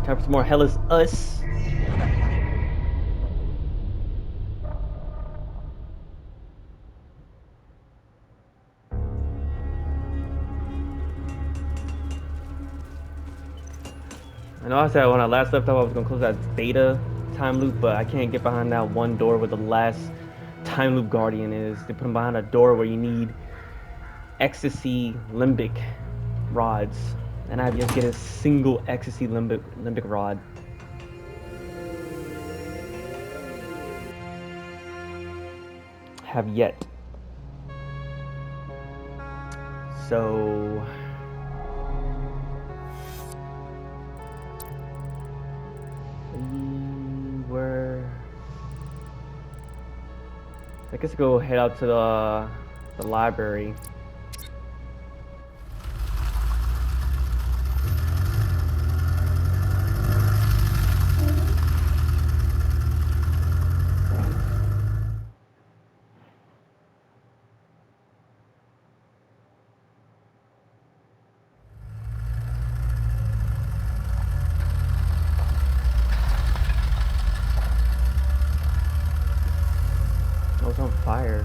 Time for some more Hell Is Us. I know I said when I last left off I was gonna close that beta time loop, but I can't get behind that one door where the last time loop guardian is. They put him behind a door where you need ecstasy limbic rods, and I've just get a single ecstasy limbic rod. Have yet. So I guess go head out to the library. Oh, it's on fire.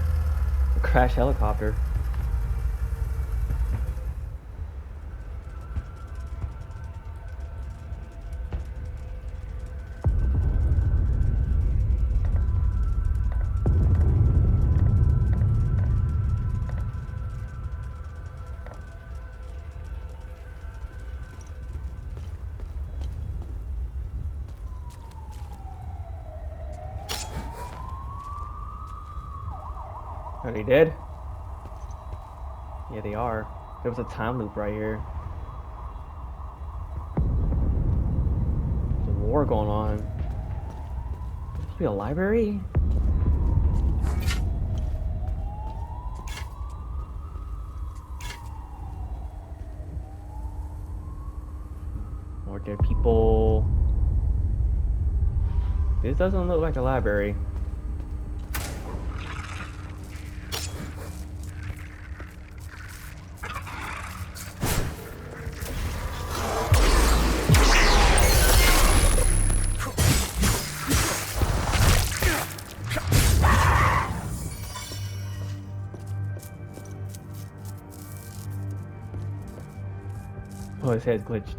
A crash helicopter. Are they dead? Yeah, they are. There was a time loop right here. There's a war going on. This must be a library? Or dead people. This doesn't look like a library. Oh, his head's glitched.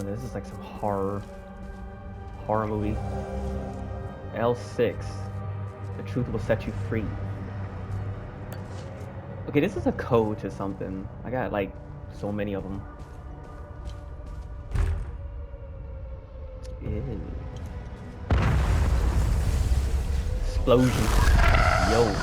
This is like some horror movie. L6. The truth will set you free. Okay, this is a code to something. I got like so many of them. Ew. Explosion. Yo.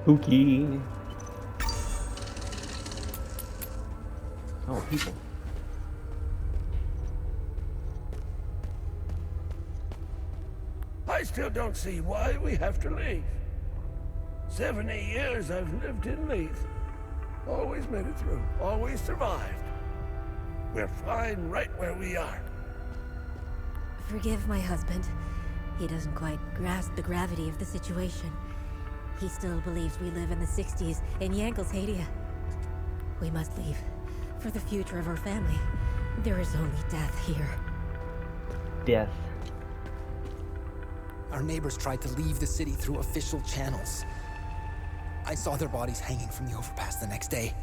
Spooky. Oh, people. I still don't see why we have to leave. 70 years I've lived in Leith. Always made it through. Always survived. We're fine right where we are. Forgive my husband. He doesn't quite grasp the gravity of the situation. He still believes we live in the 60s in Yankel's. We must leave. For the future of our family. There is only death here. Death. Our neighbors tried to leave the city through official channels. I saw their bodies hanging from the overpass the next day.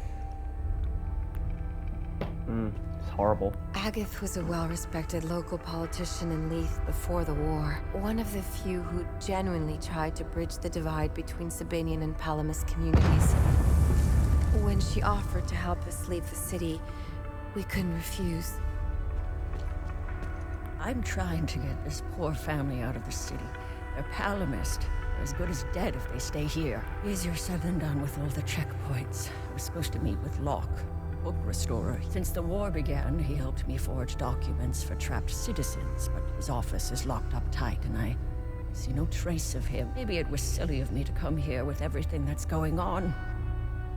It's horrible. Agath was a well-respected local politician in Leith before the war. One of the few who genuinely tried to bridge the divide between Sabinian and Palamas communities. When she offered to help us leave the city, we couldn't refuse. I'm trying to get this poor family out of the city. They're Palamist. They're as good as dead if they stay here. Easier said than done with all the checkpoints. I was supposed to meet with Locke. book restorer. Since the war began, he helped me forge documents for trapped citizens, but his office is locked up tight and I see no trace of him. Maybe it was silly of me to come here with everything that's going on.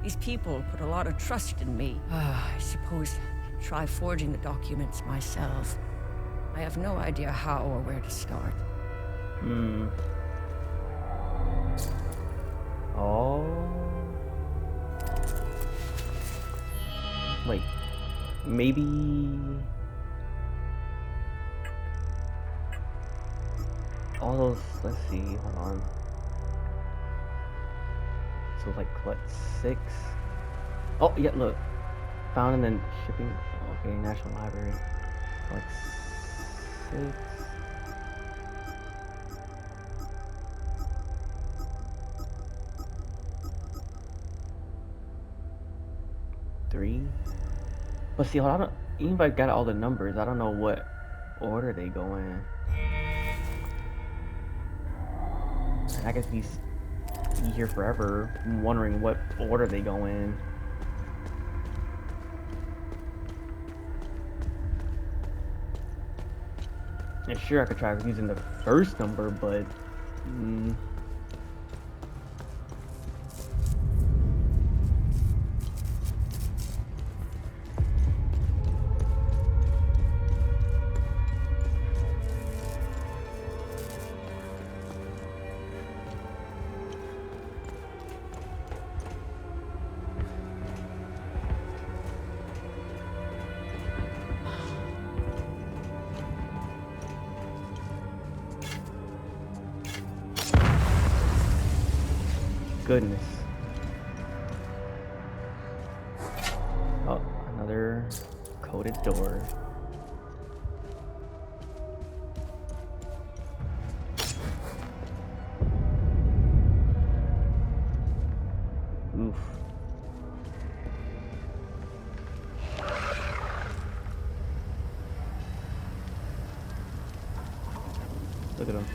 These people put a lot of trust in me. I suppose I'd try forging the documents myself. I have no idea how or where to start. Oh. Wait. Maybe... all those... let's see, hold on. So like, what, 6? Oh, yeah, look. Found in the shipping... okay, National Library. Like 6... 3. But see, I don't, even if I got all the numbers, I don't know what order they go in. And I could be here forever, wondering what order they go in. And sure, I could try using the first number, but goodness. Oh, another coded door. Oof. Look at him.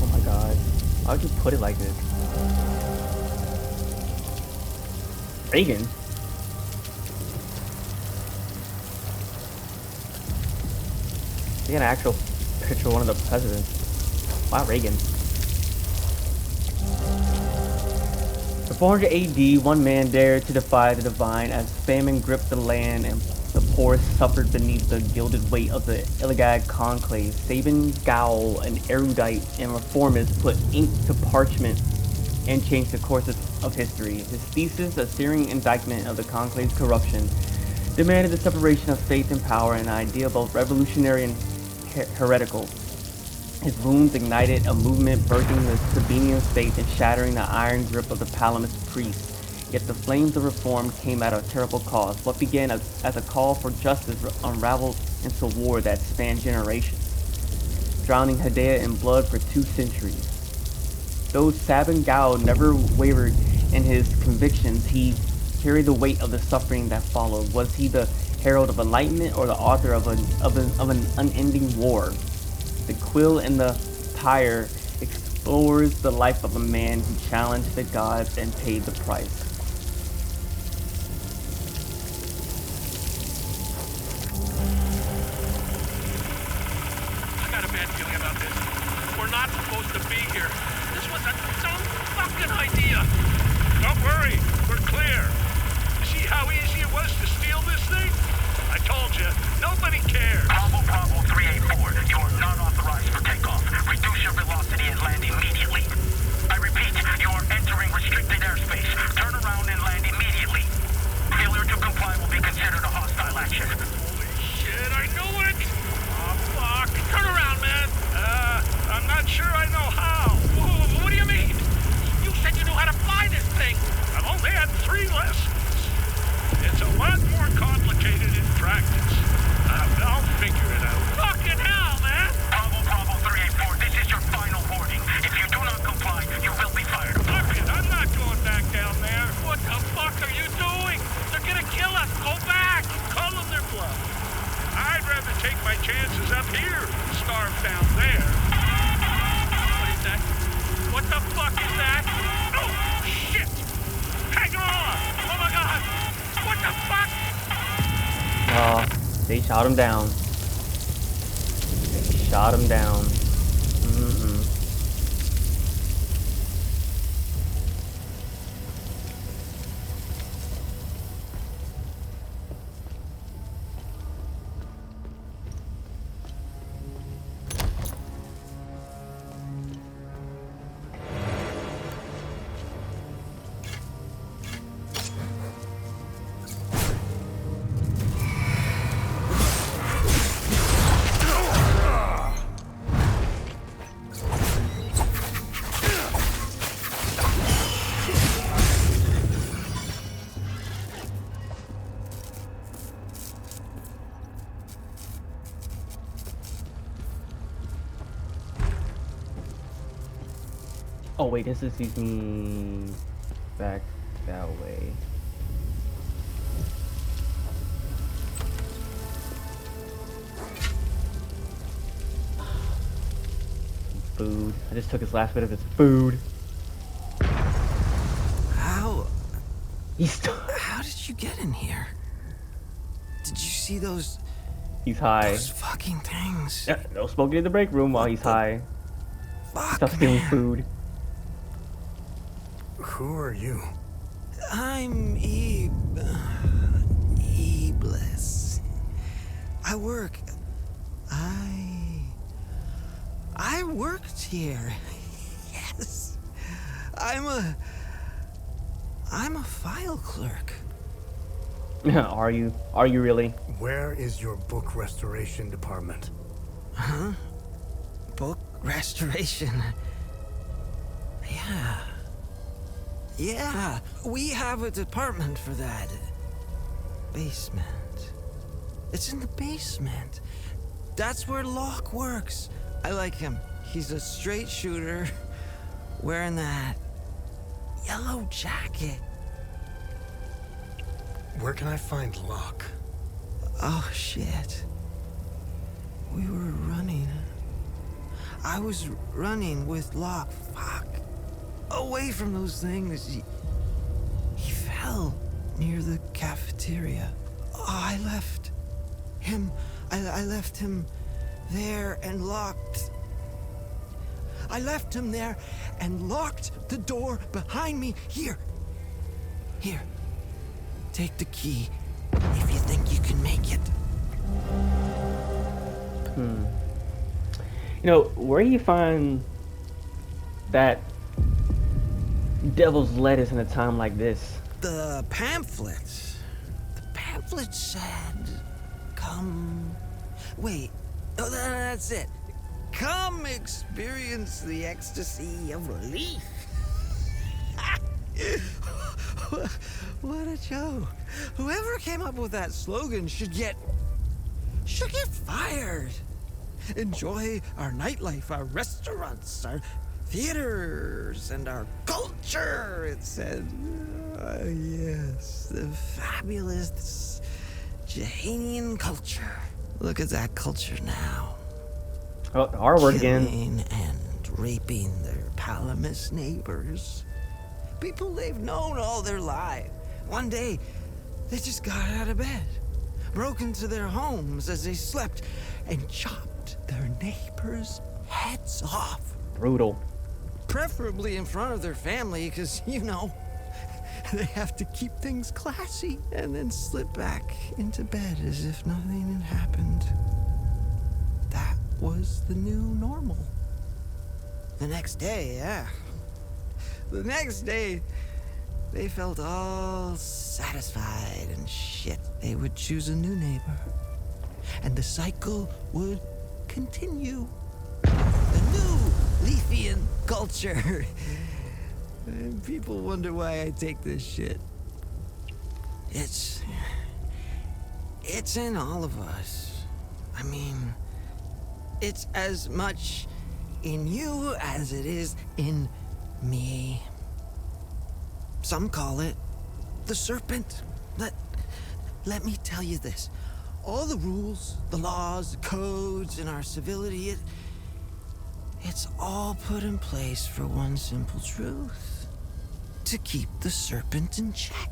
Oh my god. Why would you put it like this? Reagan? They got an actual picture of one of the presidents. Wow, Reagan. In 400 AD, one man dared to defy the divine as famine gripped the land and the poor suffered beneath the gilded weight of the Illigad conclave. Sabin Gaul, an erudite and reformist, put ink to parchment and changed the course of history. His thesis, a searing indictment of the conclave's corruption, demanded the separation of faith and power, an idea both revolutionary and heretical. His wounds ignited a movement birthing the Sabinian faith and shattering the iron grip of the Palamist priests. Yet the flames of reform came at a terrible cost. What began as a call for justice unraveled into a war that spanned generations, drowning Hedea in blood for 2 centuries. Though Sabin Gao never wavered in his convictions, he carried the weight of the suffering that followed. Was he the herald of enlightenment or the author of an unending war? The Quill and the Pyre explores the life of a man who challenged the gods and paid the price. I got a bad feeling about this. We're not supposed to be here. This was its own fucking idea. Don't worry, we're clear. You see how easy it was to steal this thing? I told you, nobody cares. Bravo 384, you are not authorized for takeoff. Reduce your velocity and land immediately. I repeat, you are entering restricted airspace. Turn around and land immediately. Failure to comply will be considered a hostile action. Holy shit, I knew it! Oh, fuck. Turn around, man. I'm not sure I know how. What do you mean? You said you knew how to fly this thing. I've only had 3 scarves down there. What is that? What the fuck is that? Oh, shit! Hang on! Oh my god! What the fuck? Oh, they shot him down. They shot him down. Mm-mm. Oh wait, this leads me back that way. Food. I just took his last bit of his food. How He's did you get in here? Did you see those he's high. fucking things? Yeah, no smoking in the break room while he's high. Fuck, Stop stealing man. food. Who are you? I'm Bliss. I worked here. Yes. I'm a file clerk. Are you? Are you really? Where is your book restoration department? Huh? Book restoration. Yeah, we have a department for that. Basement. It's in the basement. That's where Locke works. I like him. He's a straight shooter, wearing that yellow jacket. Where can I find Locke? Oh, shit. We were running. I was running with Locke. Fuck. Away from those things. He fell near the cafeteria. Oh, I left him. I left him there and locked. I left him there and locked the door behind me. Here. Take the key if you think you can make it. You know, where you find that devil's lettuce in a time like this? The pamphlet. The pamphlet said, come... Wait. Oh, that's it. Come experience the ecstasy of relief. What a joke. Whoever came up with that slogan should get fired. Enjoy our nightlife, our restaurants, our theaters, and our culture, it said. Yes, the fabulous Jahanian culture. Look at that culture now. Oh, our word again. Killing and raping their Palamas neighbors. People they've known all their lives. One day, they just got out of bed, broke into their homes as they slept, and chopped their neighbors' heads off. Brutal. Preferably in front of their family, because, you know, they have to keep things classy, and then slip back into bed as if nothing had happened. That was the new normal. The next day, the next day, they felt all satisfied and shit. They would choose a new neighbor, and the cycle would continue. The new Leafian culture. And people wonder why I take this shit. It's in all of us. I mean, it's as much in you as it is in me. Some call it the serpent. Let me tell you this. All the rules, the laws, the codes, and our civility, it's all put in place for one simple truth. To keep the serpent in check.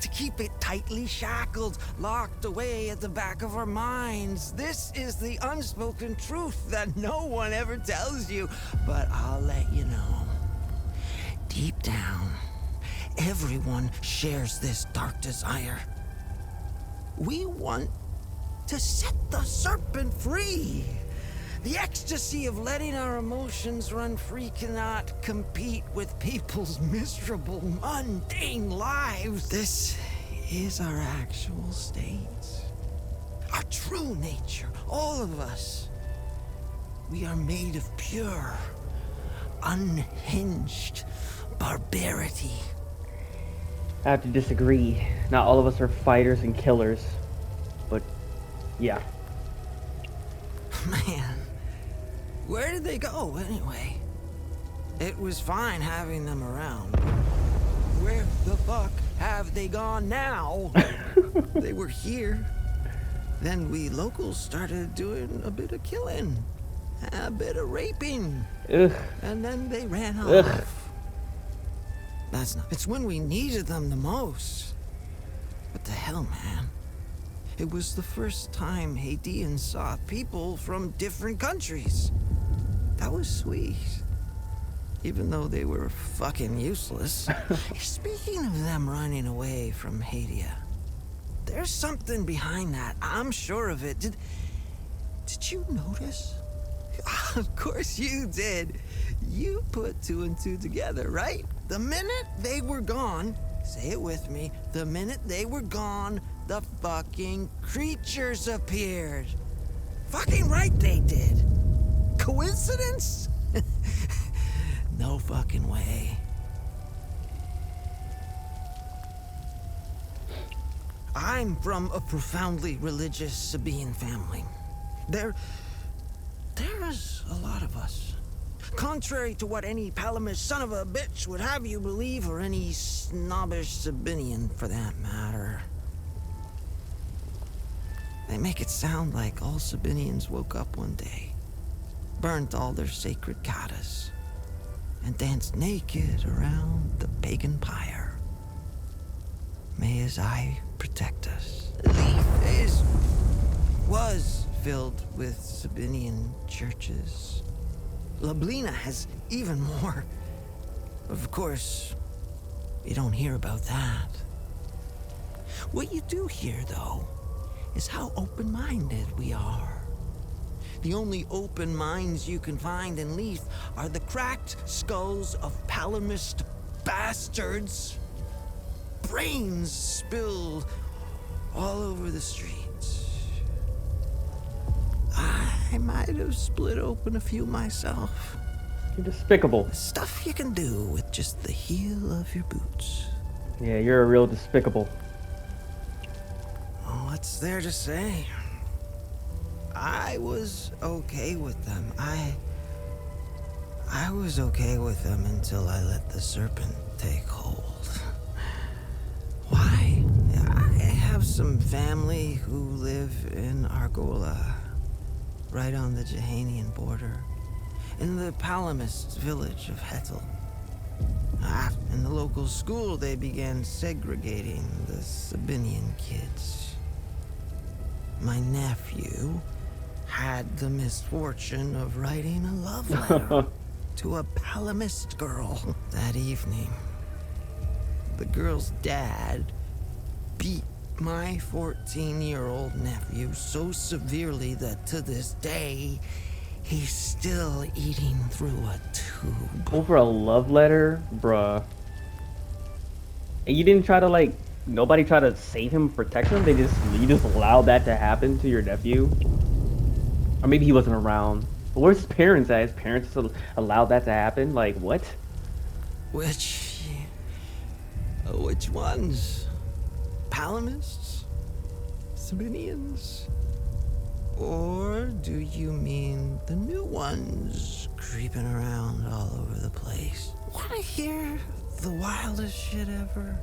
To keep it tightly shackled, locked away at the back of our minds. This is the unspoken truth that no one ever tells you. But I'll let you know. Deep down, everyone shares this dark desire. We want to set the serpent free. The ecstasy of letting our emotions run free cannot compete with people's miserable, mundane lives. This is our actual state. Our true nature, all of us. We are made of pure, unhinged barbarity. I have to disagree. Not all of us are fighters and killers. But, yeah. Man, where did they go anyway? It was fine having them around. Where the fuck have they gone now? They were here. Then we locals started doing a bit of killing. A bit of raping. Ugh. And then they ran off. Ugh. That's not... It's when we needed them the most. What the hell, man? It was the first time Haitians saw people from different countries. That was sweet. Even though they were fucking useless. Speaking of them running away from Haiti, there's something behind that. I'm sure of it. Did you notice? Of course you did. You put two and two together, right? The minute they were gone, say it with me, the minute they were gone, the fucking creatures appeared. Fucking right they did. Coincidence? No fucking way. I'm from a profoundly religious Sabine family. There's a lot of us. Contrary to what any Palamist son of a bitch would have you believe, or any snobbish Sabinian for that matter. They make it sound like all Sabinians woke up one day, burnt all their sacred katas, and danced naked around the pagan pyre. May his eye protect us. Leith was filled with Sabinian churches. Lablina has even more. Of course, you don't hear about that. What you do hear, though, is how open-minded we are. The only open minds you can find in Leith are the cracked skulls of Palamist bastards. Brains spilled all over the streets. I might have split open a few myself. You're despicable. The stuff you can do with just the heel of your boots. Yeah, you're a real despicable. Oh, what's there to say? I was okay with them. I was okay with them until I let the serpent take hold. Why? I have some family who live in Argola, right on the Jehanian border, in the Palamist village of Hetel. In the local school, they began segregating the Sabinian kids. My nephew had the misfortune of writing a love letter to a Palamist girl that evening. The girl's dad beat my 14-year-old nephew so severely that to this day, he's still eating through a tube. Over a love letter? Bruh. And you didn't try to, like, nobody tried to save him, protect him? You just allowed that to happen to your nephew? Or maybe he wasn't around. But where's his parents at? His parents allowed that to happen? Like, what? Which ones? Palamists? Sabinians? Or do you mean the new ones creeping around all over the place? Wanna hear the wildest shit ever?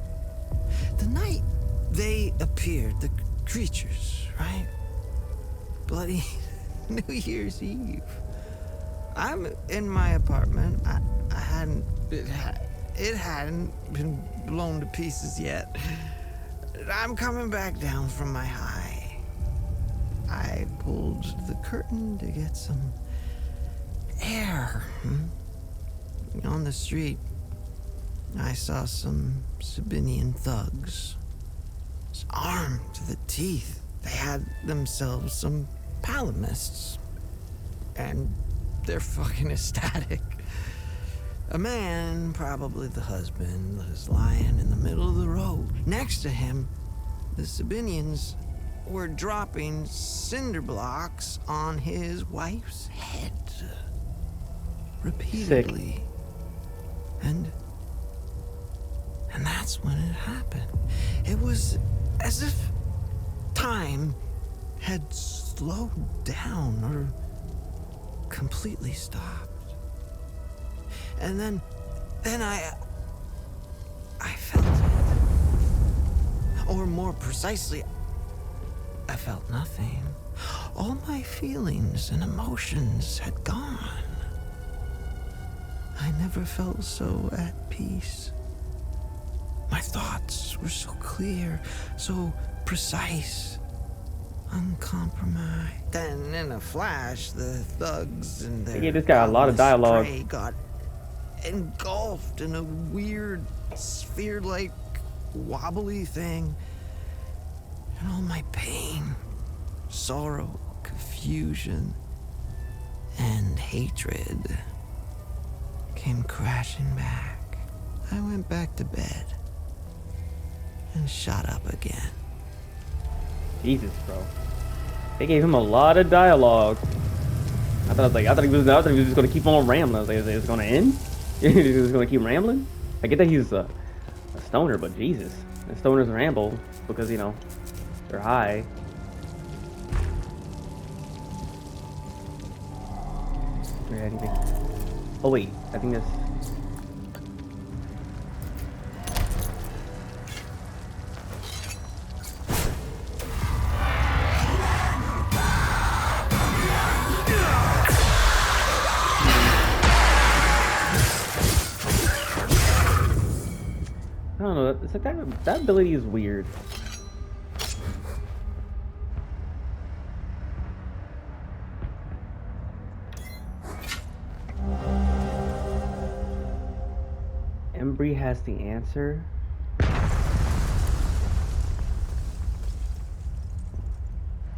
The night they appeared, the creatures, right? bloody New Year's Eve. I'm in my apartment. It hadn't been blown to pieces yet. I'm coming back down from my high. I pulled the curtain to get some air. On the street, I saw some Sabinian thugs. Armed to the teeth. They had themselves some palamists. And they're fucking ecstatic. A man, probably the husband, was lying in the middle of the road. Next to him, the Sabinians were dropping cinder blocks on his wife's head. Repeatedly. Sick. And that's when it happened. It was as if time had slowed down or completely stopped. And then I felt it. Or more precisely, I felt nothing. All my feelings and emotions had gone. I never felt so at peace. My thoughts were so clear, so precise, uncompromised. Then, in a flash, the thugs and their They gave this guy a lot of dialogue. prey got engulfed in a weird sphere-like wobbly thing. And all my pain, sorrow, confusion, and hatred came crashing back. I went back to bed and shot up again. Jesus, bro. They gave him a lot of dialogue. I thought he was just gonna keep on rambling. I was like, is it gonna end? He was gonna keep rambling? I get that he's a stoner, but Jesus. And stoners ramble because, you know, they're high. Yeah, anything. Oh wait, I think that's... I don't know, it's like that ability is weird. Embry has the answer.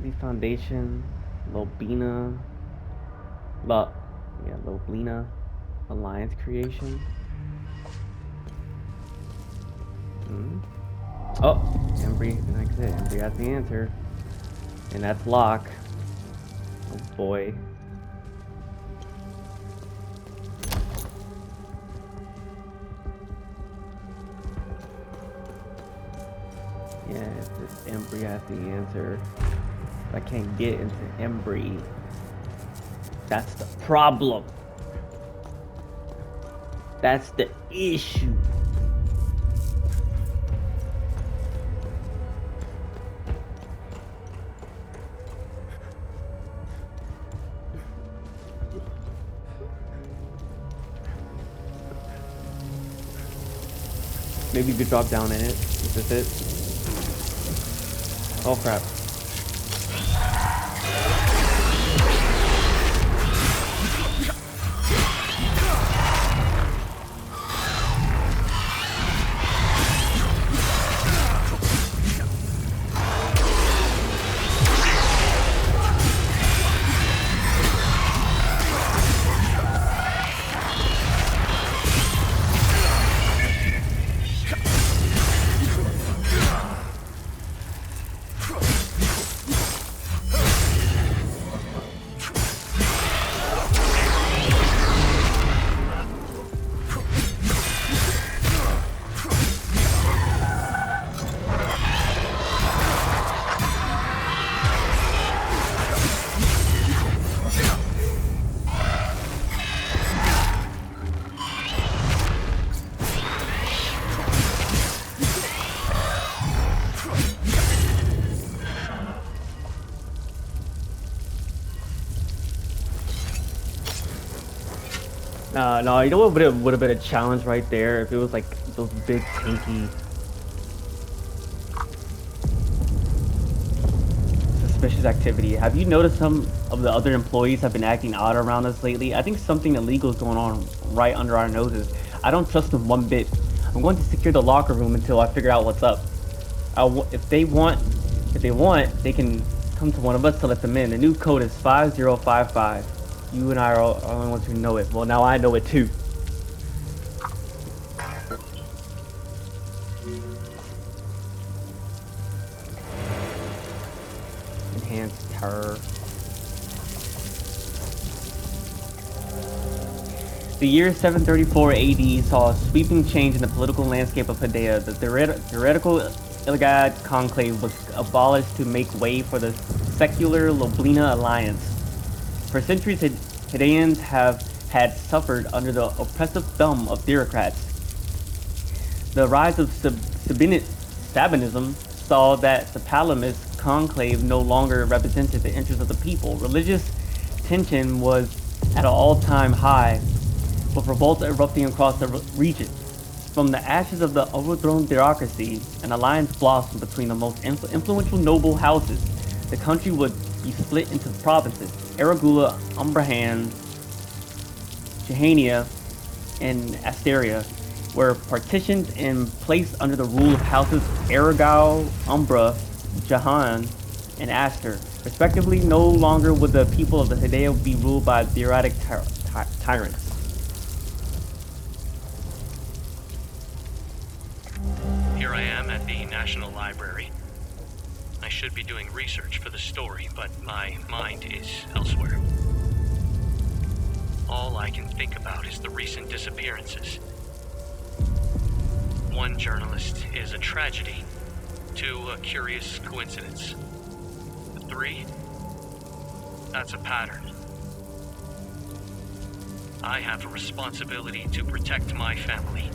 The Foundation, Lobina, Lobina Alliance creation. Oh, Embry, like I said, Embry has the answer. And that's Locke. Oh boy. Yeah, if Embry has the answer. I can't get into Embry. That's the problem. That's the issue. Maybe you could drop down in it. Is this it? Oh crap. No, you know what would have been a challenge right there if it was like those big tanky suspicious activity. Have you noticed some of the other employees have been acting odd around us lately? I think something illegal is going on right under our noses. I don't trust them one bit. I'm going to secure the locker room until I figure out what's up. If they want, they can come to one of us to let them in. The new code is 5055. You and I are the only ones who know it. Well, now I know it too. Enhanced terror. The year 734 AD saw a sweeping change in the political landscape of Hedea. The theoretical Ilgad conclave was abolished to make way for the secular Loblina alliance. For centuries, Hedeans have had suffered under the oppressive thumb of theocrats. The rise of Sabinism saw that the Palamist conclave no longer represented the interests of the people. Religious tension was at an all-time high, with revolts erupting across the region. From the ashes of the overthrown theocracy, an alliance blossomed between the most influential noble houses. The country would be split into provinces: Aragula, Umbrahan, Jehania, and Asteria were partitioned and placed under the rule of houses Aragao, Umbra, Jahan, and Aster. Respectively, no longer would the people of the Hedea be ruled by theocratic tyrants. Here I am at the National Library. I should be doing research for the story, but my mind is elsewhere. All I can think about is the recent disappearances. One journalist is a tragedy, two a curious coincidence. Three, that's a pattern. I have a responsibility to protect my family.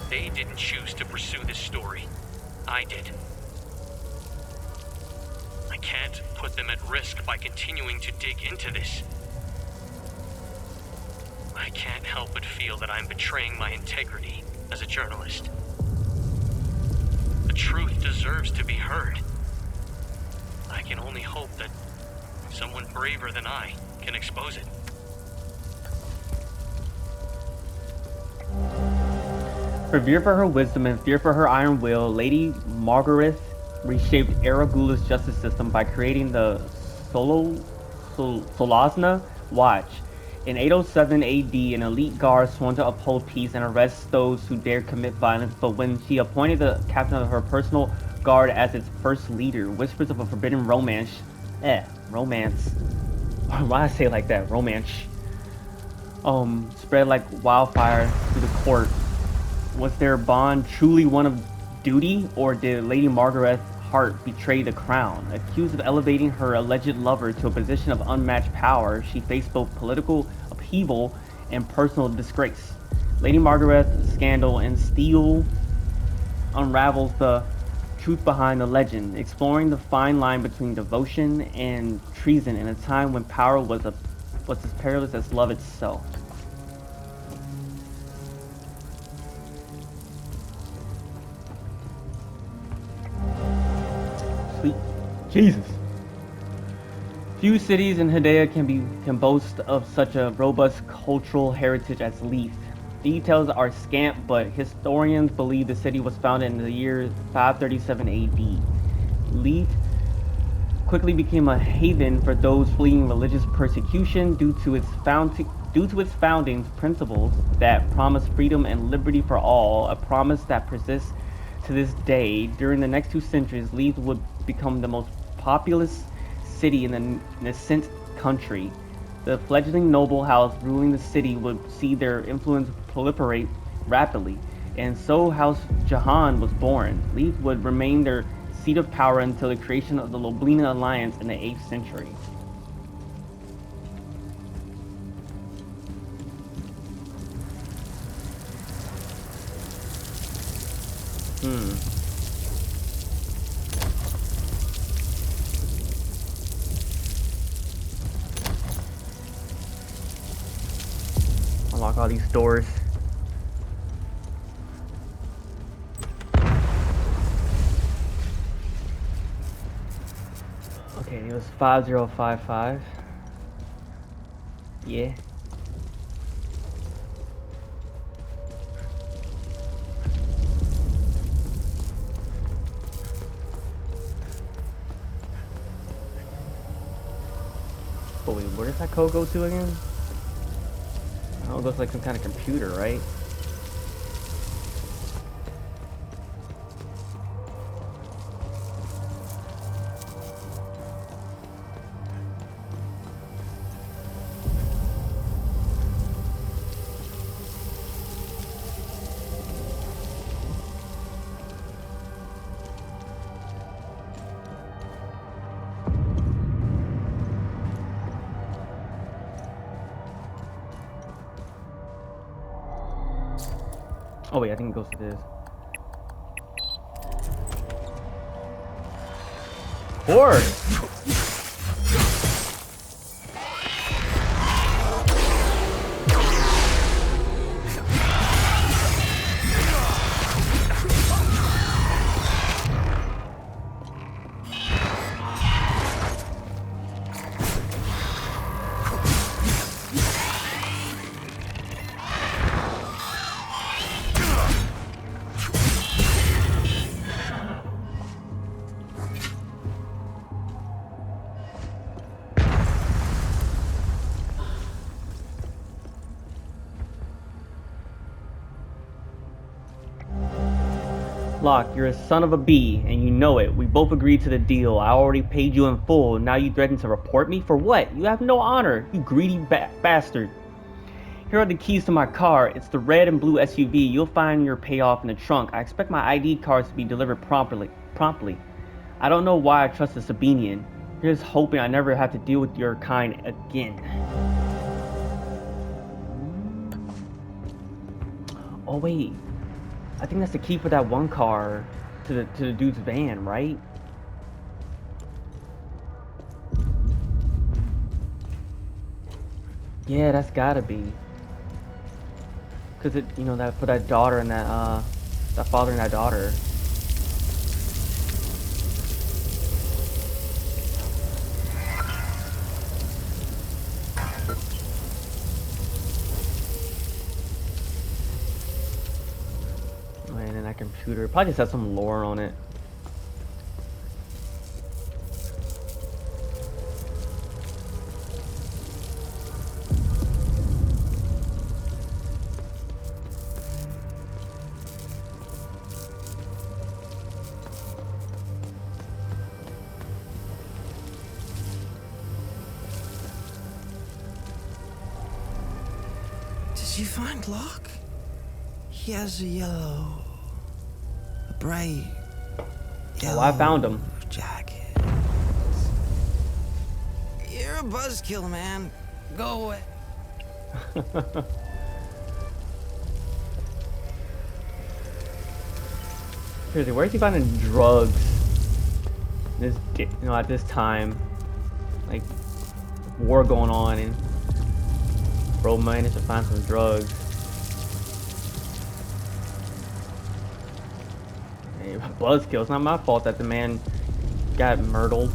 They didn't choose to pursue this story. I did. I can't put them at risk by continuing to dig into this. I can't help but feel that I'm betraying my integrity as a journalist. The truth deserves to be heard. I can only hope that someone braver than I can expose it. Revered for her wisdom and feared for her iron will, Lady Margaret reshaped Aragula's justice system by creating the Solazna Watch. In 807 AD, an elite guard sworn to uphold peace and arrest those who dared commit violence, but when she appointed the captain of her personal guard as its first leader, whispers of a forbidden romance. Why I say it like that? Romance. Spread like wildfire through the court. Was their bond truly one of duty, or did Lady Margaret's heart betray the crown? Accused of elevating her alleged lover to a position of unmatched power, she faced both political upheaval and personal disgrace. Lady Margaret's scandal and steel unravels the truth behind the legend, exploring the fine line between devotion and treason in a time when power was as perilous as love itself. Sweet Jesus. Few cities in Hedea can boast of such a robust cultural heritage as Leith. Details are scant, but historians believe the city was founded in the year 537 AD. Leith quickly became a haven for those fleeing religious persecution due to its founding principles that promise freedom and liberty for all, a promise that persists to this day. During the next 2 centuries, Leith would become the most populous city in the nascent country. The fledgling noble house ruling the city would see their influence proliferate rapidly, and so House Jahan was born. Leith would remain their seat of power until the creation of the Loblina Alliance in the 8th century. Unlock all these doors. Okay, it was 5055. Yeah. Oh wait, where does that code go to again? Oh, it looks like some kind of computer, right? Oh wait, I think it goes to this. Horse! Locke, you're a son of a bee, and you know it. We both agreed to the deal. I already paid you in full. Now you threaten to report me? For what? You have no honor, you greedy bastard. Here are the keys to my car. It's the red and blue SUV. You'll find your payoff in the trunk. I expect my ID cards to be delivered promptly. I don't know why I trust a Sabinian. Here's hoping I never have to deal with your kind again. Oh wait. I think that's the key for that one car to the dude's van, right? Yeah, that's gotta be. Cause it, you know, that for that daughter and that father and that daughter. Man, and that computer probably just has some lore on it. Did you find Locke? He has a bright yellow Oh, I found him. jacket. You're a buzzkill, man. Go away. Seriously, where is he finding drugs? This, you know, at this time, like war going on, and bro managed to find some drugs. Hey, buzzkill. It's not my fault that the man got murdered.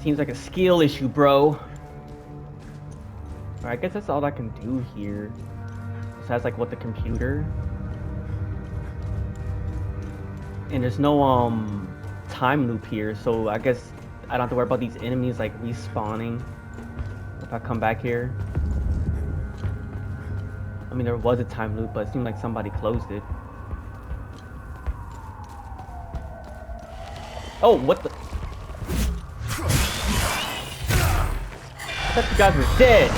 Seems like a skill issue, bro. Alright, I guess that's all I can do here. Besides, like, what the computer. And there's no, time loop here, so I guess I don't have to worry about these enemies, like, respawning if I come back here. I mean, there was a time loop, but it seemed like somebody closed it. Oh, what the? I thought you guys were dead.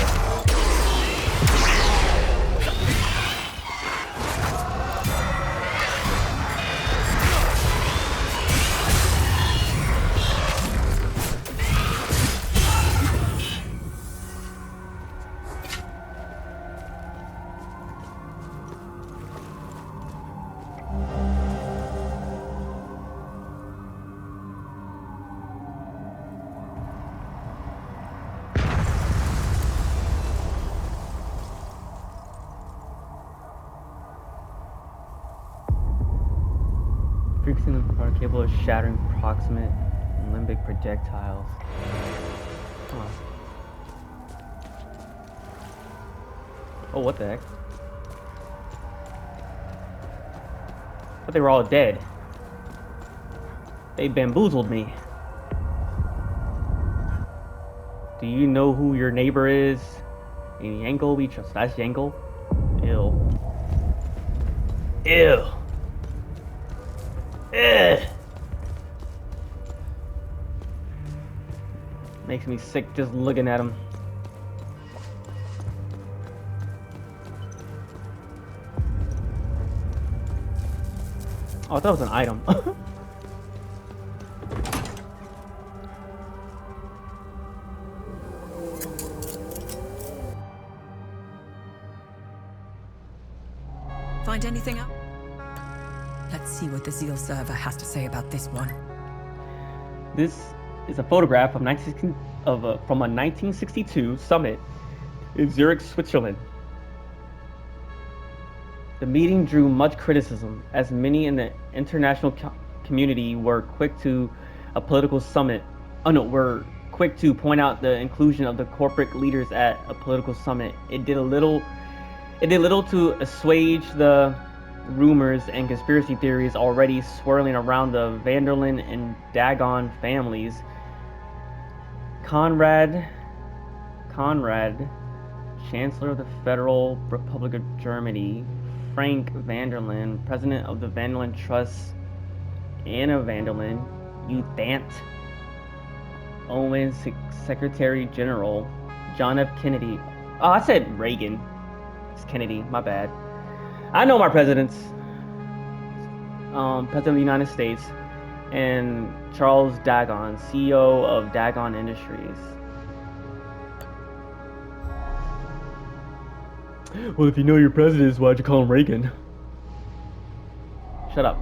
Frequency power capable of shattering proximate limbic projectiles. Huh. Oh, what the heck? I thought they were all dead. They bamboozled me. Do you know who your neighbor is? In Yankel, we trust. That's Yankel. Ew. Ew. Ugh. Makes me sick just looking at him. Oh, I thought it was an item. Find anything out? Let's see what the Zeal server has to say about this one. This is a photograph of from a 1962 summit in Zurich, Switzerland. The meeting drew much criticism, as many in the international community were quick to point out the inclusion of the corporate leaders at a political summit. It did little to assuage the rumors and conspiracy theories already swirling around the Vanderlyn and Dagon families. Conrad, Chancellor of the Federal Republic of Germany, Frank Vanderlyn, President of the Vanderlyn Trust, Anna Vanderlyn, Uthant Owens, Secretary General, John F. Kennedy. Oh, I said Reagan. It's Kennedy, my bad. I know my presidents. President of the United States, and Charles Dagon, CEO of Dagon Industries. Well, if you know your presidents, why'd you call him Reagan? Shut up.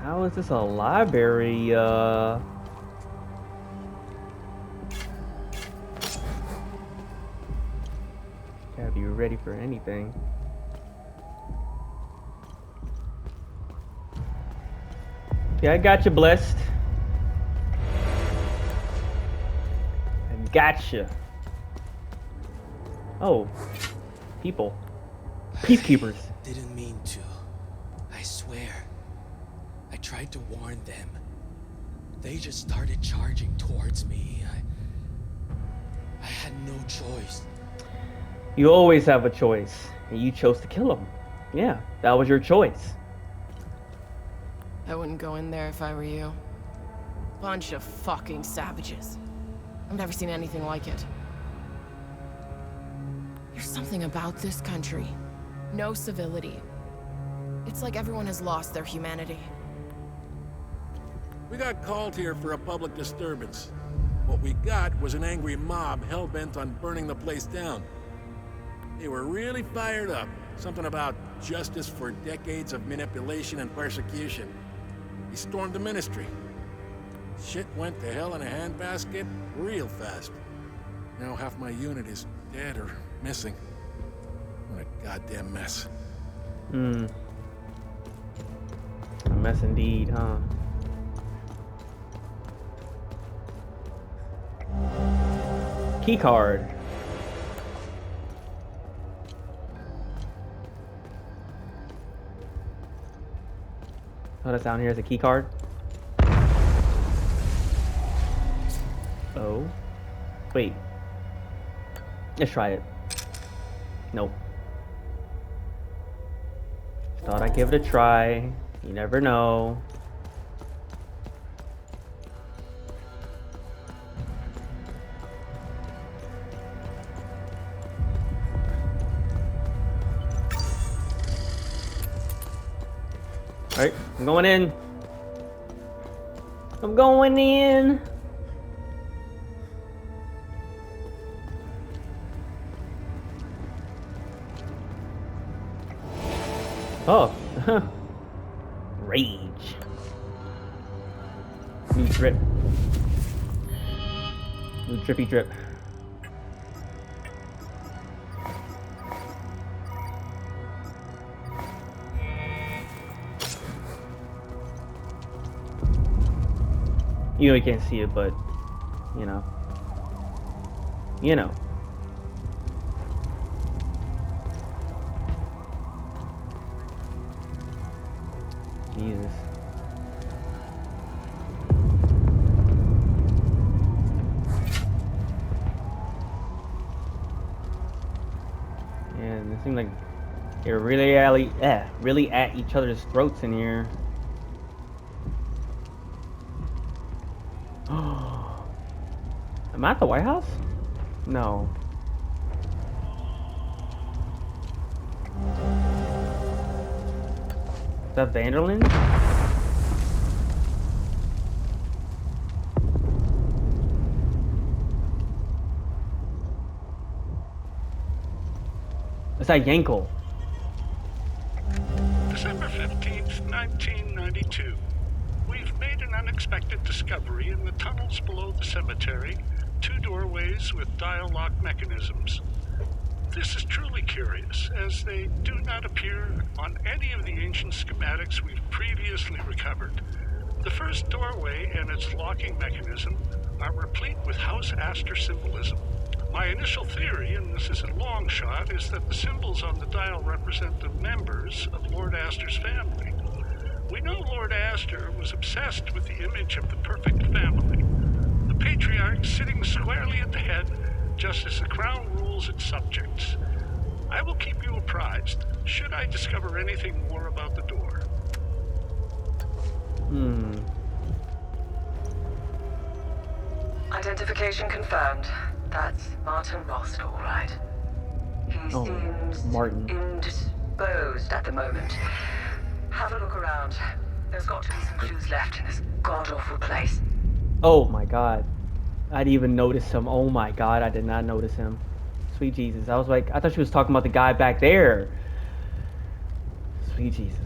How is this a library? Gotta be ready for anything. Yeah, I got you, blessed. I gotcha. Oh, people. Peacekeepers. I didn't mean to. I swear. I tried to warn them. They just started charging towards me. I had no choice. You always have a choice, and you chose to kill them. Yeah, that was your choice. I wouldn't go in there if I were you. Bunch of fucking savages. I've never seen anything like it. There's something about this country. No civility. It's like everyone has lost their humanity. We got called here for a public disturbance. What we got was an angry mob hell-bent on burning the place down. They were really fired up. Something about justice for decades of manipulation and persecution. They stormed the ministry. Shit went to hell in a handbasket real fast. Now half my unit is dead or missing. What a goddamn mess. A mess indeed, huh? Key card. Oh, that's down here as a key card. Oh. Wait. Let's try it. Nope. Thought I'd give it a try. You never know. Alright, I'm going in. I'm going in. Oh. Rage. New drip. New drippy drip. You know you can't see it, but you know. You know. Jesus. Yeah, it seemed like they're really at each other's throats in here. Am I at the White House? No. Is that Vanderlyn? Is that Yankel? December 15th, 1992. We've made an unexpected discovery in the tunnels below the cemetery. 2 doorways with dial lock mechanisms. This is truly curious, as they do not appear on any of the ancient schematics we've previously recovered. The first doorway and its locking mechanism are replete with House Astor symbolism. My initial theory, and this is a long shot, is that the symbols on the dial represent the members of Lord Astor's family. We know Lord Astor was obsessed with the image of the perfect family. The patriarch sitting squarely at the head, just as the crown rules its subjects. I will keep you apprised, should I discover anything more about the door. Identification confirmed. That's Martin Rost, all right. He seems Martin. indisposed at the moment. Have a look around. There's got to be some clues left in this god-awful place. Oh my god. I didn't even notice him. Oh my god, I did not notice him. Sweet Jesus. I was like, I thought she was talking about the guy back there. Sweet Jesus.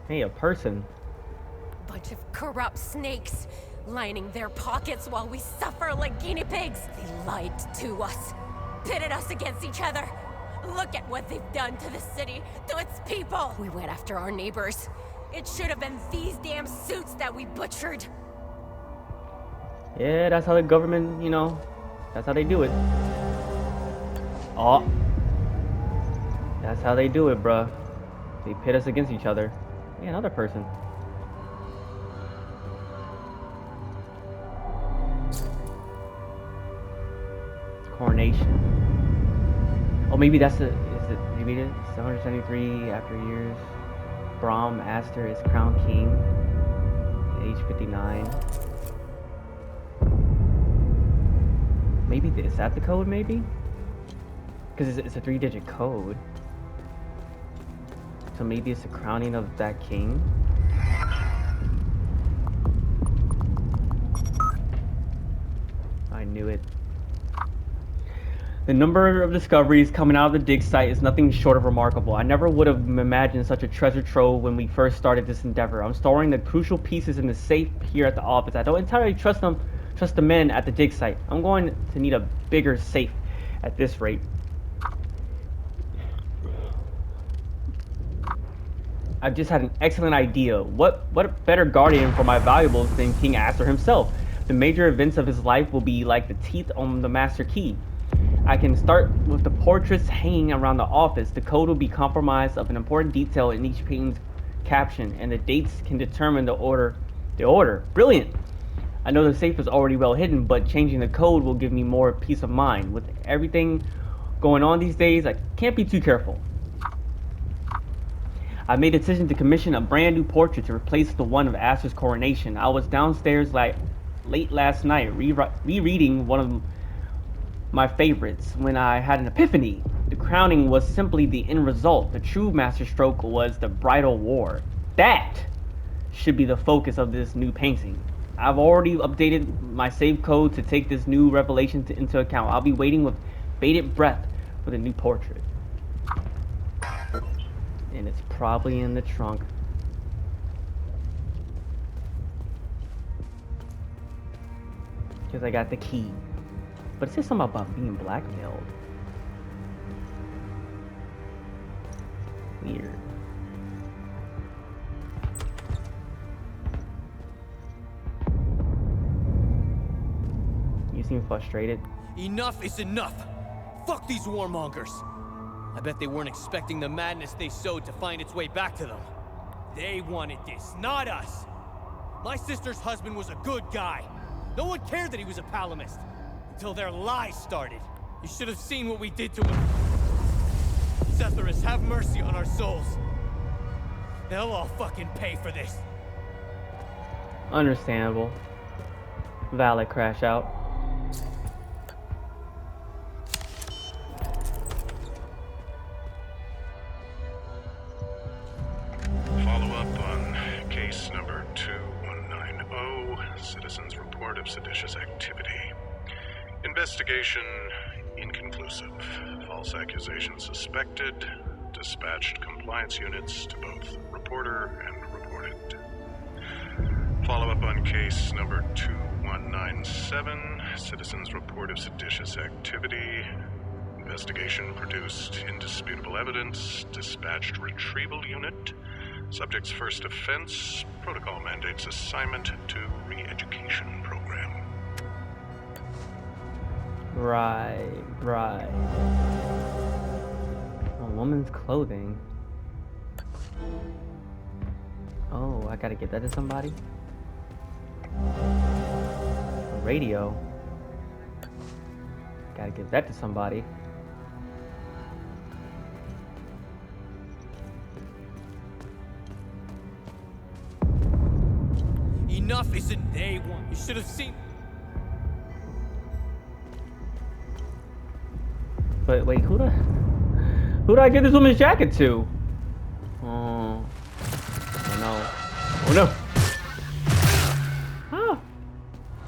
Hey, a person. Bunch of corrupt snakes, lining their pockets while we suffer like guinea pigs. They lied to us, pitted us against each other. Look at what they've done to the city, to its people. We went after our neighbors. It should have been these damn suits that we butchered. Yeah, that's how the government, you know, that's how they do it. Oh. That's how they do it, bruh. They pit us against each other. Hey, another person. Coronation. Oh, maybe that's the, maybe it's 173 after years. Brom Astor is crowned king. Age 59. Maybe, is that the code, maybe? Because it's a 3-digit code. So maybe it's the crowning of that king? I knew it. The number of discoveries coming out of the dig site is nothing short of remarkable. I never would have imagined such a treasure trove when we first started this endeavor. I'm storing the crucial pieces in the safe here at the office. I don't entirely trust the men at the dig site. I'm going to need a bigger safe at this rate. I've just had an excellent idea. What better guardian for my valuables than King Astor himself? The major events of his life will be like the teeth on the master key. I can start with the portraits hanging around the office. The code will be comprised of an important detail in each painting's caption, and the dates can determine the order. Brilliant! I know the safe is already well hidden, but changing the code will give me more peace of mind. With everything going on these days, I can't be too careful. I made a decision to commission a brand new portrait to replace the one of Aster's coronation. I was downstairs late last night rereading one of my favorites when I had an epiphany. The crowning was simply the end result. The true masterstroke was the bridal war. That should be the focus of this new painting. I've already updated my save code to take this new revelation into account. I'll be waiting with bated breath for the new portrait. And it's probably in the trunk. Because I got the key. But it says something about being blackmailed. Weird. You seem frustrated. Enough is enough! Fuck these warmongers! I bet they weren't expecting the madness they sowed to find its way back to them. They wanted this, not us! My sister's husband was a good guy. No one cared that he was a Palamist. Until their lies started. You should have seen what we did to him. Setherus, have mercy on our souls. They'll all fucking pay for this. Understandable. Valid crash out. Follow up on case number 2190, Citizens Report of Seditious Activity. Investigation inconclusive. False accusation suspected. Dispatched compliance units to both reporter and reported. Follow up on case number 2197, Citizens Report of Seditious Activity. Investigation produced indisputable evidence. Dispatched retrieval unit. Subject's first offense. Protocol mandates assignment to re-education program. Right. A woman's clothing. Oh, I gotta give that to somebody? A radio. Gotta give that to somebody. Enough isn't they want. You should have seen. But wait, who do I give this woman's jacket to? Oh no. Oh no. Ah.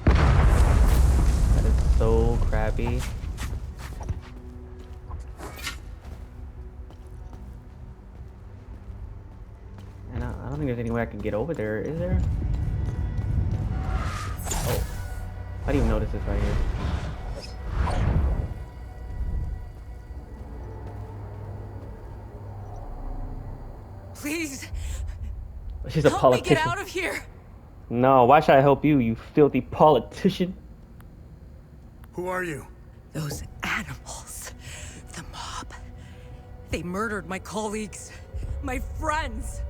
That is so crappy. And I don't think there's any way I can get over there, is there? Oh. I didn't even notice this right here. Please. She's a politician. Help me get out of here. No, why should I help you, you filthy politician? Who are you? Those animals. The mob. They murdered my colleagues. My friends.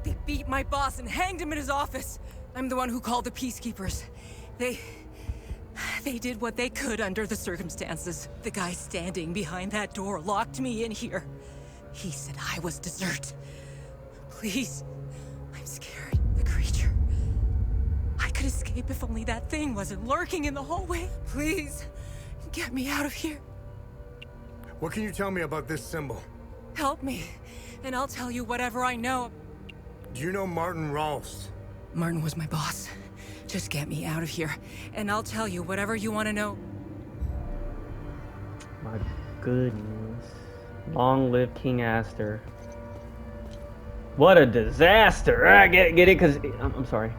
They beat my boss and hanged him in his office. I'm the one who called the peacekeepers. They did what they could under the circumstances. The guy standing behind that door locked me in here. He said I was dessert. Please, I'm scared. The creature. I could escape if only that thing wasn't lurking in the hallway. Please, get me out of here. What can you tell me about this symbol? Help me, and I'll tell you whatever I know. Do you know Martin Rolfs? Martin was my boss. Just get me out of here, and I'll tell you whatever you want to know. My goodness. Long live King Aster. What a disaster! I get it, because I'm sorry.